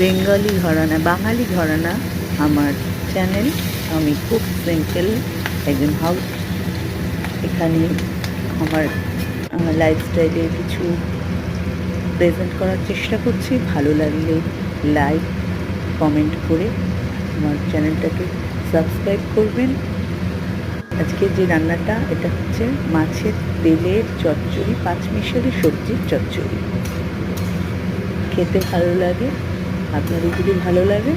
Bengali ঘরানা, বাঙালি ঘরানা আমার channel. আমি খুব সিম্পল একজন হাউস। এখানে আমার লাইফস্টাইলের কিছু প্রেজেন্ট করার চেষ্টা করছি। ভালো লাগলে লাইক কমেন্ট করে আমার চ্যানেলটাকে সাবস্ক্রাইব করবেন। আজকে যে রান্নাটা, এটা হচ্ছে মাছের তেলের চচ্চড়ি, পাঁচমিশালি সবজির চচ্চড়ি। খেতে ভালো লাগে, আপনাদের যদি ভালো লাগে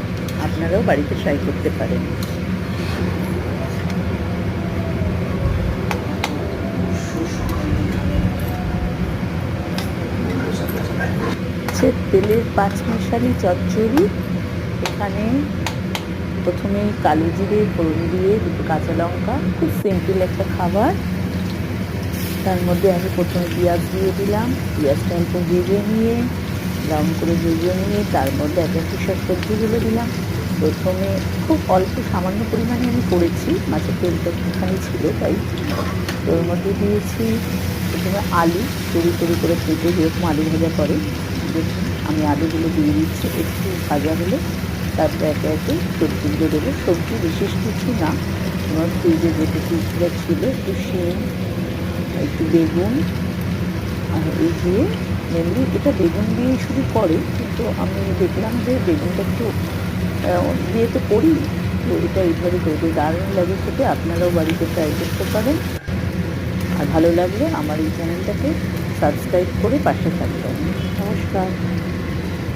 আপনারাও বাড়িতে ট্রাই করতে পারেন। মাছের তেলের পাঁচমিশালি চচ্চড়ি। এখানে প্রথমে কালো জিরে ফোড়ন দিয়ে দুটো কাঁচা লঙ্কা, খুব সিম্পল একটা খাবার। তার মধ্যে আমি প্রথমে পেঁয়াজ দিয়ে দিলাম। পেঁয়াজটা অল্প ভেজে নিয়ে, ব্রাউন করে ভেজে নিয়ে তার মধ্যে এক একটি সব সবজিগুলো দিলাম। প্রথমে খুব অল্প সামান্য পরিমাণে আমি করেছি, মাছের তেলটা একটুখানি ছিল তাই। ওর মধ্যে দিয়েছি প্রথমে আলু, তরি তরি করে কেটে, যেরকম আলু ভাজা করে দেখুন, আমি আলুগুলো দিয়ে দিচ্ছি। একটু ভাজা হলে তারপরে একে একে সবজিগুলো দেবো। সবজি বিশেষ কিছু না, আমার ফ্রিজে যেটুকুগুলো ছিল, একটু শিম, একটু বেগুন, আর এই দিয়ে মেনলি এটা বেগুন দিয়েই শুধু করে, কিন্তু আমি দেখলাম যে বেগুনটা একটু দিয়ে তো করি, তো এটা এইভাবে করে দারুণ লাগে খেতে। আপনারাও বাড়িতে ট্রাই করতে পারেন। আর ভালো লাগলে আমার এই চ্যানেলটাকে সাবস্ক্রাইব করে পাশে থাকবেন। নমস্কার।